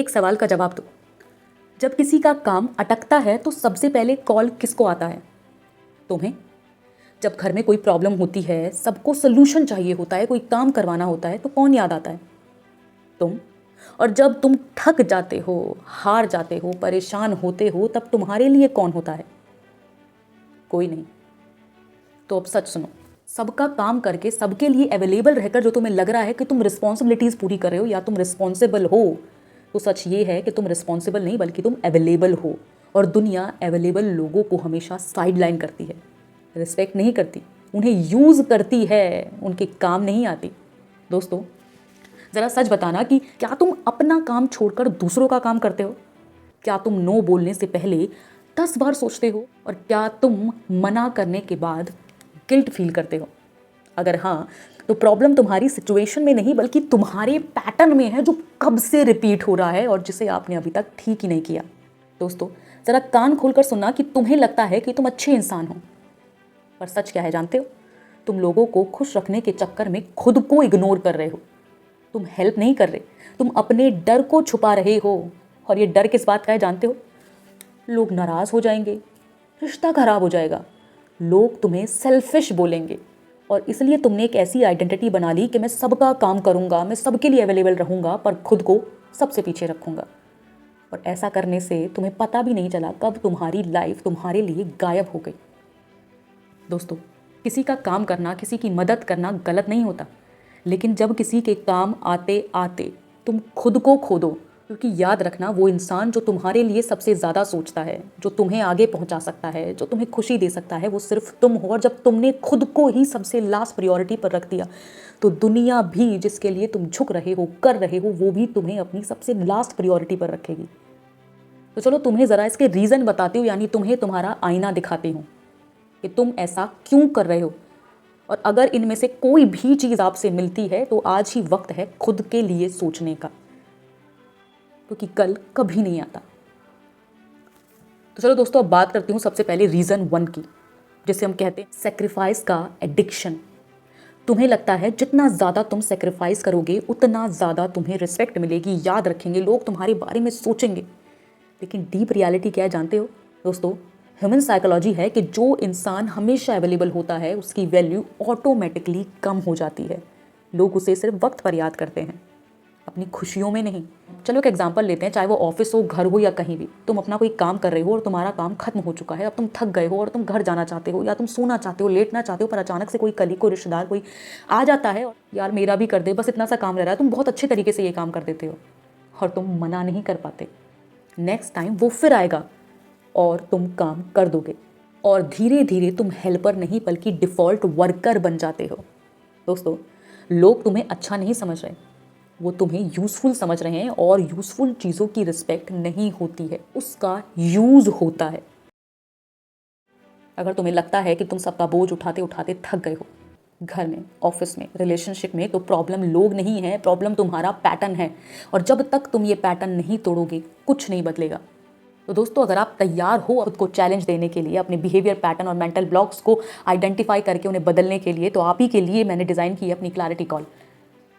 एक सवाल का जवाब दो। जब किसी का काम अटकता है तो सबसे पहले कॉल किसको आता है? तुम्हें। जब घर में कोई प्रॉब्लम होती है, सबको सोल्यूशन चाहिए होता है, कोई काम करवाना होता है, तो कौन याद आता है? तुम। और जब तुम थक जाते हो, हार जाते हो, परेशान होते हो, तब तुम्हारे लिए कौन होता है? कोई नहीं। तो अब सच सुनो, सबका काम करके सबके लिए अवेलेबल रहकर जो तुम्हें लग रहा है कि तुम रिस्पॉन्सिबिलिटीज पूरी कर रहे हो या तुम रिस्पॉन्सिबल हो, तो सच ये है कि तुम रिस्पॉन्सिबल नहीं बल्कि तुम अवेलेबल हो। और दुनिया अवेलेबल लोगों को हमेशा साइडलाइन करती है, रिस्पेक्ट नहीं करती, उन्हें यूज़ करती है, उनके काम नहीं आती। दोस्तों, ज़रा सच बताना कि क्या तुम अपना काम छोड़कर दूसरों का काम करते हो? क्या तुम नो बोलने से पहले 10 बार सोचते हो? और क्या तुम मना करने के बाद गिल्ट फील करते हो? अगर हाँ, तो प्रॉब्लम तुम्हारी सिचुएशन में नहीं बल्कि तुम्हारे पैटर्न में है, जो कब से रिपीट हो रहा है और जिसे आपने अभी तक ठीक ही नहीं किया। दोस्तों, ज़रा कान खोलकर सुनना कि तुम्हें लगता है कि तुम अच्छे इंसान हो, पर सच क्या है जानते हो? तुम लोगों को खुश रखने के चक्कर में खुद को इग्नोर कर रहे हो। तुम हेल्प नहीं कर रहे, तुम अपने डर को छुपा रहे हो। और ये डर किस बात का है जानते हो? लोग नाराज़ हो जाएंगे, रिश्ता खराब हो जाएगा, लोग तुम्हें सेल्फिश बोलेंगे, और इसलिए तुमने एक ऐसी आइडेंटिटी बना ली कि मैं सबका काम करूंगा, मैं सबके लिए अवेलेबल रहूंगा, पर खुद को सबसे पीछे रखूंगा। और ऐसा करने से तुम्हें पता भी नहीं चला कब तुम्हारी लाइफ तुम्हारे लिए गायब हो गई। दोस्तों, किसी का काम करना, किसी की मदद करना गलत नहीं होता, लेकिन जब किसी के काम आते आते तुम खुद को खो दो, क्योंकि याद रखना, वो इंसान जो तुम्हारे लिए सबसे ज़्यादा सोचता है, जो तुम्हें आगे पहुंचा सकता है, जो तुम्हें खुशी दे सकता है, वो सिर्फ तुम हो। और जब तुमने खुद को ही सबसे लास्ट प्रायोरिटी पर रख दिया, तो दुनिया भी जिसके लिए तुम झुक रहे हो, कर रहे हो, वो भी तुम्हें अपनी सबसे लास्ट प्रायोरिटी पर रखेगी। तो चलो तुम्हें ज़रा इसके रीज़न बताती हूँ, यानी तुम्हें तुम्हारा आईना दिखाती हूँ कि तुम ऐसा क्यों कर रहे हो। और अगर इनमें से कोई भी चीज़ आपसे मिलती है तो आज ही वक्त है खुद के लिए सोचने का, क्योंकि कल कभी नहीं आता। तो चलो दोस्तों, अब बात करती हूँ सबसे पहले रीज़न 1 की, जिसे हम कहते हैं सेक्रीफाइस का एडिक्शन। तुम्हें लगता है जितना ज़्यादा तुम सेक्रीफाइस करोगे उतना ज़्यादा तुम्हें रिस्पेक्ट मिलेगी, याद रखेंगे, लोग तुम्हारे बारे में सोचेंगे। लेकिन डीप रियलिटी क्या है जानते हो दोस्तों? ह्यूमन साइकोलॉजी है कि जो इंसान हमेशा अवेलेबल होता है उसकी वैल्यू ऑटोमेटिकली कम हो जाती है। लोग उसे सिर्फ वक्त पर याद करते हैं, अपनी खुशियों में नहीं। चलो एक एग्जांपल लेते हैं, चाहे वो ऑफिस हो, घर हो या कहीं भी। तुम अपना कोई काम कर रहे हो और तुम्हारा काम खत्म हो चुका है, अब तुम थक गए हो और तुम घर जाना चाहते हो, या तुम सोना चाहते हो, लेटना चाहते हो, पर अचानक से कोई कलीग, कोई रिश्तेदार, कोई आ जाता है, यार मेरा भी कर दे, बस इतना सा काम रह रहा है। तुम बहुत अच्छे तरीके से ये काम कर देते हो और तुम मना नहीं कर पाते। नेक्स्ट टाइम वो फिर आएगा और तुम काम कर दोगे, और धीरे धीरे तुम हेल्पर नहीं बल्कि डिफ़ॉल्ट वर्कर बन जाते हो। दोस्तों, लोग तुम्हें अच्छा नहीं समझ रहे, वो तुम्हें यूज़फुल समझ रहे हैं, और यूज़फुल चीज़ों की रिस्पेक्ट नहीं होती है, उसका यूज़ होता है। अगर तुम्हें लगता है कि तुम सबका बोझ उठाते उठाते थक गए हो, घर में, ऑफिस में, रिलेशनशिप में, तो प्रॉब्लम लोग नहीं है, प्रॉब्लम तुम्हारा पैटर्न है। और जब तक तुम ये पैटर्न नहीं तोड़ोगे, कुछ नहीं बदलेगा। तो दोस्तों, अगर आप तैयार हो खुद को चैलेंज देने के लिए, अपने बिहेवियर पैटर्न और मेंटल ब्लॉक्स को आइडेंटिफाई करके उन्हें बदलने के लिए, तो आप ही के लिए मैंने डिज़ाइन की है अपनी क्लैरिटी कॉल,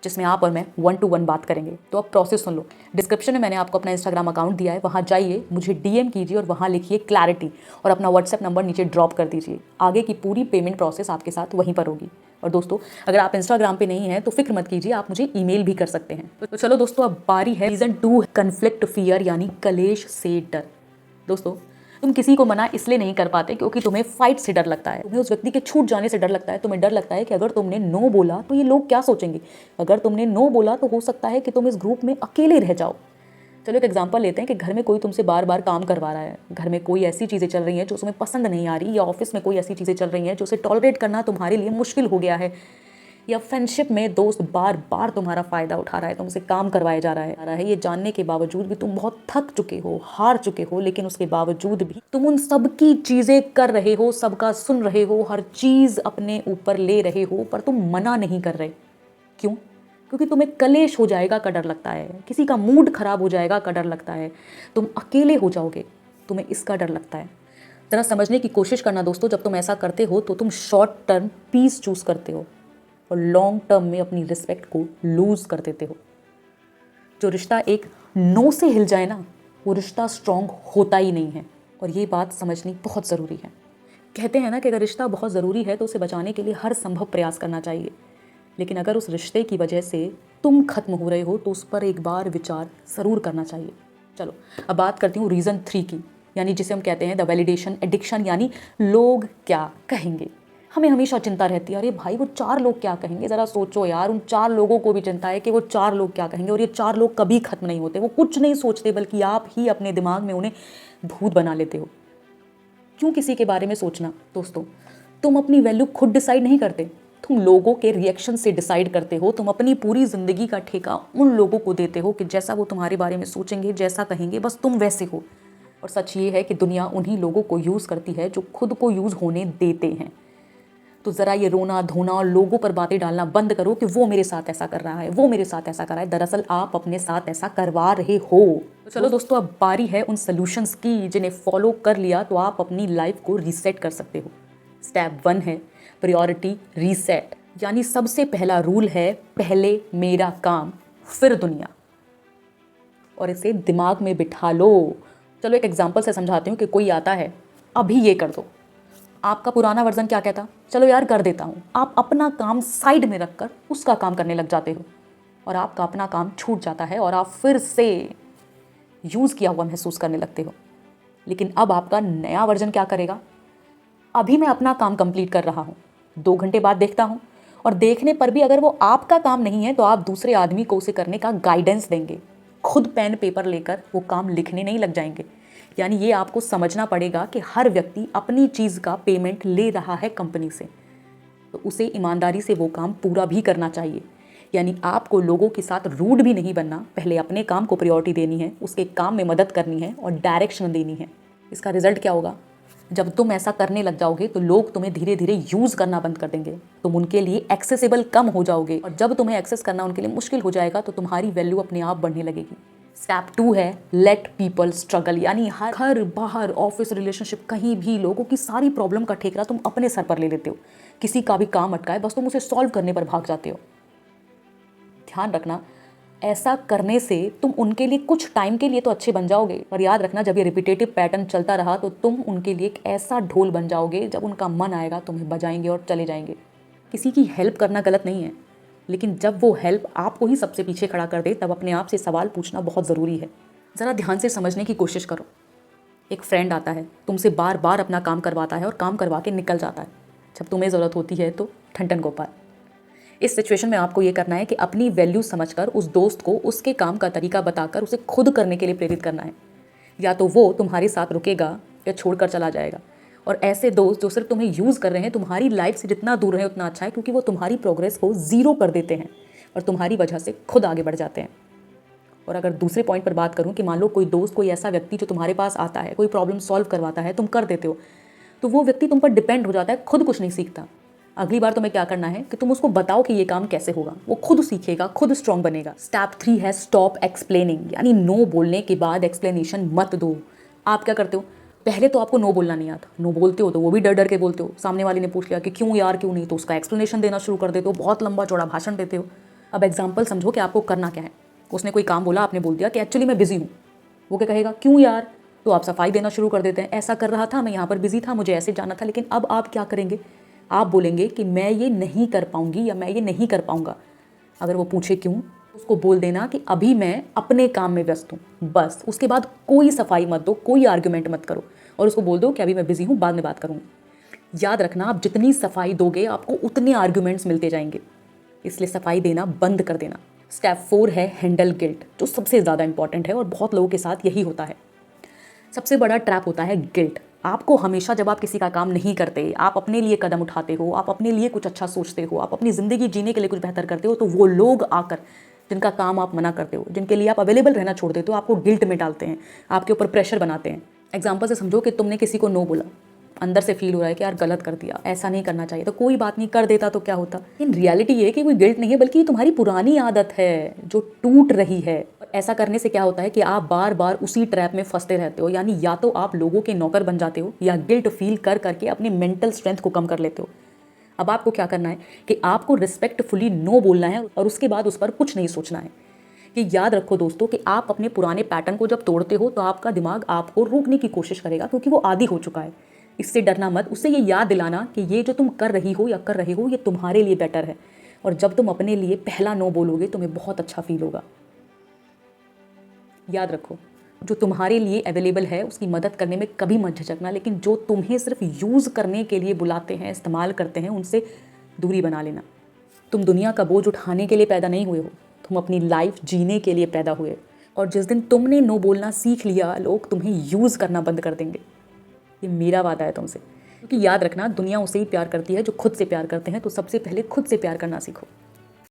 जिसमें आप और मैं 1 to 1 बात करेंगे। तो अब प्रोसेस सुन लो। डिस्क्रिप्शन में मैंने आपको अपना इंस्टाग्राम अकाउंट दिया है, वहाँ जाइए, मुझे डीएम कीजिए और वहाँ लिखिए क्लैरिटी, और अपना व्हाट्सएप नंबर नीचे ड्रॉप कर दीजिए। आगे की पूरी पेमेंट प्रोसेस आपके साथ वहीं पर होगी। और दोस्तों, अगर आप इंस्टाग्राम पे नहीं हैं तो फिक्र मत कीजिए, आप मुझे ईमेल भी कर सकते हैं। तो चलो दोस्तों, अब बारी है रीज़न 2, कन्फ्लिक्ट फियर, यानी कलेश से डर। दोस्तों, तुम किसी को मना इसलिए नहीं कर पाते क्योंकि तुम्हें फाइट से डर लगता है, तुम्हें उस व्यक्ति के छूट जाने से डर लगता है, तुम्हें डर लगता है कि अगर तुमने नो बोला तो ये लोग क्या सोचेंगे, अगर तुमने नो बोला तो हो सकता है कि तुम इस ग्रुप में अकेले रह जाओ। चलो एक एग्जांपल लेते हैं कि घर में कोई तुमसे बार बार काम करवा रहा है, घर में कोई ऐसी चीज़ें चल रही हैं जो तुम्हें पसंद नहीं आ रही, या ऑफिस में कोई ऐसी चीज़ें चल रही हैं जो उसे टॉलरेट करना तुम्हारे लिए मुश्किल हो गया है, या फ्रेंडशिप में दोस्त बार बार तुम्हारा फ़ायदा उठा रहा है, तुमसे काम करवाया जा रहा है, ये जानने के बावजूद भी तुम बहुत थक चुके हो, हार चुके हो, लेकिन उसके बावजूद भी तुम उन सब की चीज़ें कर रहे हो, सबका सुन रहे हो, हर चीज़ अपने ऊपर ले रहे हो, पर तुम मना नहीं कर रहे। क्यों? क्योंकि तुम्हें कलेश हो जाएगा का डर लगता है, किसी का मूड खराब हो जाएगा का डर लगता है, तुम अकेले हो जाओगे, तुम्हें इसका डर लगता है। ज़रा समझने की कोशिश करना दोस्तों, जब तुम ऐसा करते हो तो तुम शॉर्ट टर्म पीस चूज़ करते हो और लॉन्ग टर्म में अपनी रिस्पेक्ट को लूज़ कर देते हो। जो रिश्ता एक नो से हिल जाए ना, वो रिश्ता स्ट्रांग होता ही नहीं है। और ये बात समझनी बहुत ज़रूरी है। कहते हैं ना कि अगर रिश्ता बहुत ज़रूरी है तो उसे बचाने के लिए हर संभव प्रयास करना चाहिए, लेकिन अगर उस रिश्ते की वजह से तुम खत्म हो रहे हो तो उस पर एक बार विचार ज़रूर करना चाहिए। चलो अब बात करती हूँ रीज़न 3 की, यानी जिसे हम कहते हैं द वैलिडेशन एडिक्शन, यानी लोग क्या कहेंगे। हमें हमेशा चिंता रहती है, अरे भाई वो 4 लोग क्या कहेंगे। ज़रा सोचो यार, उन 4 लोगों को भी चिंता है कि वो 4 लोग क्या कहेंगे। और ये 4 लोग कभी ख़त्म नहीं होते। वो कुछ नहीं सोचते, बल्कि आप ही अपने दिमाग में उन्हें भूत बना लेते हो। क्यों किसी के बारे में सोचना दोस्तों? तुम अपनी वैल्यू खुद डिसाइड नहीं करते, तुम लोगों के रिएक्शन से डिसाइड करते हो। तुम अपनी पूरी ज़िंदगी का ठेका उन लोगों को देते हो कि जैसा वो तुम्हारे बारे में सोचेंगे, जैसा कहेंगे, बस तुम वैसे हो। और सच ये है कि दुनिया उन्हीं लोगों को यूज़ करती है जो खुद को यूज़ होने देते हैं। तो ज़रा ये रोना धोना और लोगों पर बातें डालना बंद करो कि वो मेरे साथ ऐसा कर रहा है, वो मेरे साथ ऐसा कर रहा है। दरअसल आप अपने साथ ऐसा करवा रहे हो। तो चलो दोस्तों, अब बारी है उन सॉल्यूशंस की जिन्हें फॉलो कर लिया तो आप अपनी लाइफ को रीसेट कर सकते हो। स्टेप 1 है प्रायोरिटी रीसेट, यानी सबसे पहला रूल है पहले मेरा काम फिर दुनिया। और इसे दिमाग में बिठा लो। चलो एक एग्जांपल से समझाती हूँ कि कोई आता है, अभी ये कर दो। आपका पुराना वर्जन क्या कहता? चलो यार कर देता हूँ। आप अपना काम साइड में रखकर उसका काम करने लग जाते हो और आपका अपना काम छूट जाता है और आप फिर से यूज़ किया हुआ महसूस करने लगते हो। लेकिन अब आपका नया वर्जन क्या करेगा? अभी मैं अपना काम कंप्लीट कर रहा हूँ, 2 घंटे बाद देखता हूँ। और देखने पर भी अगर वो आपका काम नहीं है तो आप दूसरे आदमी को उसे करने का गाइडेंस देंगे। खुद पेन पेपर लेकर वो काम लिखने नहीं लग जाएंगे। यानी ये आपको समझना पड़ेगा कि हर व्यक्ति अपनी चीज़ का पेमेंट ले रहा है कंपनी से, तो उसे ईमानदारी से वो काम पूरा भी करना चाहिए। यानी आपको लोगों के साथ रूड भी नहीं बनना, पहले अपने काम को प्रायोरिटी देनी है, उसके काम में मदद करनी है और डायरेक्शन देनी है। इसका रिजल्ट क्या होगा? जब तुम ऐसा करने लग जाओगे तो लोग तुम्हें धीरे धीरे यूज़ करना बंद कर देंगे। तुम उनके लिए एक्सेसिबल कम हो जाओगे और जब तुम्हें एक्सेस करना उनके लिए मुश्किल हो जाएगा तो तुम्हारी वैल्यू अपने आप बढ़ने लगेगी। स्टेप 2 है लेट पीपल स्ट्रगल, यानी हर घर बाहर ऑफिस रिलेशनशिप कहीं भी लोगों की सारी प्रॉब्लम का ठेका तुम अपने सर पर ले लेते हो। किसी का भी काम अटका है, बस तुम उसे सॉल्व करने पर भाग जाते हो। ध्यान रखना, ऐसा करने से तुम उनके लिए कुछ टाइम के लिए तो अच्छे बन जाओगे, पर याद रखना जब ये रिपीटेटिव पैटर्न चलता रहा तो तुम उनके लिए एक ऐसा ढोल बन जाओगे, जब उनका मन आएगा तुम्हें बजाएंगे और चले जाएंगे। किसी की हेल्प करना गलत नहीं है, लेकिन जब वो हेल्प आपको ही सबसे पीछे खड़ा कर दे तब अपने आप से सवाल पूछना बहुत ज़रूरी है। ज़रा ध्यान से समझने की कोशिश करो। एक फ्रेंड आता है, तुमसे बार बार अपना काम करवाता है और काम करवा के निकल जाता है। जब तुम्हें ज़रूरत होती है तो ठन गोपाल। इस सिचुएशन में आपको ये करना है कि अपनी वैल्यू समझकर उस दोस्त को उसके काम का तरीका बताकर उसे खुद करने के लिए प्रेरित करना है। या तो वो तुम्हारे साथ रुकेगा या छोड़कर चला जाएगा। और ऐसे दोस्त जो सिर्फ तुम्हें यूज़ कर रहे हैं, तुम्हारी लाइफ से जितना दूर रहे उतना अच्छा है, क्योंकि वो तुम्हारी प्रोग्रेस को ज़ीरो कर देते हैं और तुम्हारी वजह से खुद आगे बढ़ जाते हैं। और अगर दूसरे पॉइंट पर बात करूँ कि मान लो कोई दोस्त, कोई ऐसा व्यक्ति जो तुम्हारे पास आता है, कोई प्रॉब्लम सॉल्व करवाता है, तुम कर देते हो, तो वो व्यक्ति तुम पर डिपेंड हो जाता है, खुद कुछ नहीं सीखता। अगली बार तुम्हें क्या करना है कि तुम उसको बताओ कि ये काम कैसे होगा, वो खुद सीखेगा, खुद स्ट्रांग बनेगा। स्टेप 3 है स्टॉप एक्सप्लेनिंग, यानी नो बोलने के बाद एक्सप्लेनेशन मत दो। आप क्या करते हो? पहले तो आपको नो बोलना नहीं आता, नो बोलते हो तो वो भी डर डर के बोलते हो। सामने वाले ने पूछ लिया कि क्यों यार क्यों नहीं, तो उसका एक्सप्लेनेशन देना शुरू कर देते हो, बहुत लंबा चौड़ा भाषण देते हो। अब एग्जाम्पल समझो कि आपको करना क्या है। उसने कोई काम बोला, आपने बोल दिया कि एक्चुअली मैं बिजी हूँ। वो क्या कहेगा? क्यों यार? तो आप सफाई देना शुरू कर देते हैं, ऐसा कर रहा था, मैं यहाँ पर बिजी था, मुझे ऐसे जाना था। लेकिन अब आप क्या करेंगे? आप बोलेंगे कि मैं ये नहीं कर पाऊंगी या मैं ये नहीं कर पाऊंगा। अगर वो पूछे क्यों, उसको बोल देना कि अभी मैं अपने काम में व्यस्त हूँ, बस। उसके बाद कोई सफाई मत दो, कोई आर्ग्यूमेंट मत करो और उसको बोल दो कि अभी मैं बिजी हूँ, बाद में बात करूँगी। याद रखना, आप जितनी सफाई दोगे आपको उतने आर्ग्यूमेंट्स मिलते जाएंगे, इसलिए सफाई देना बंद कर देना। स्टेप 4 है हैंडल गिल्ट, जो सबसे ज़्यादा इंपॉर्टेंट है और बहुत लोगों के साथ यही होता है। सबसे बड़ा ट्रैप होता है गिल्ट। आपको हमेशा जब आप किसी का काम नहीं करते, आप अपने लिए कदम उठाते हो, आप अपने लिए कुछ अच्छा सोचते हो, आप अपनी ज़िंदगी जीने के लिए कुछ बेहतर करते हो, तो वो लोग आकर जिनका काम आप मना करते हो, जिनके लिए आप अवेलेबल रहना छोड़ देते हो, आपको गिल्ट में डालते हैं, आपके ऊपर प्रेशर बनाते हैं। एग्जाम्पल से समझो कि तुमने किसी को नो बोला, अंदर से फील हो रहा है कि यार गलत कर दिया, ऐसा नहीं करना चाहिए, तो कोई बात नहीं, कर देता तो क्या होता। इन रियलिटी ये है कि कोई गिल्ट नहीं है, बल्कि ये तुम्हारी पुरानी आदत है जो टूट रही है। ऐसा करने से क्या होता है कि आप बार बार उसी ट्रैप में फंसते रहते हो। यानी या तो आप लोगों के नौकर बन जाते हो या गिल्ट फील कर करके अपने मेंटल स्ट्रेंथ को कम कर लेते हो। अब आपको क्या करना है कि आपको रिस्पेक्टफुली नो बोलना है और उसके बाद उस पर कुछ नहीं सोचना है। कि याद रखो दोस्तों कि आप अपने पुराने पैटर्न को जब तोड़ते हो तो आपका दिमाग आपको रोकने की कोशिश करेगा, क्योंकि वो आदी हो चुका है। इससे डरना मत, उससे ये याद दिलाना कि ये जो तुम कर रही हो या कर रहे हो ये तुम्हारे लिए बेटर है। और जब तुम अपने लिए पहला नो बोलोगे तुम्हें बहुत अच्छा फील होगा। याद रखो, जो तुम्हारे लिए अवेलेबल है उसकी मदद करने में कभी मत झिझकना, लेकिन जो तुम्हें सिर्फ यूज़ करने के लिए बुलाते हैं, इस्तेमाल करते हैं, उनसे दूरी बना लेना। तुम दुनिया का बोझ उठाने के लिए पैदा नहीं हुए हो, तुम अपनी लाइफ जीने के लिए पैदा हुए। और जिस दिन तुमने नो बोलना सीख लिया, लोग तुम्हें यूज़ करना बंद कर देंगे। ये मेरा वादा है तुमसे। क्योंकि याद रखना, दुनिया उसे ही प्यार करती है जो खुद से प्यार करते हैं। तो सबसे पहले खुद से प्यार करना सीखो।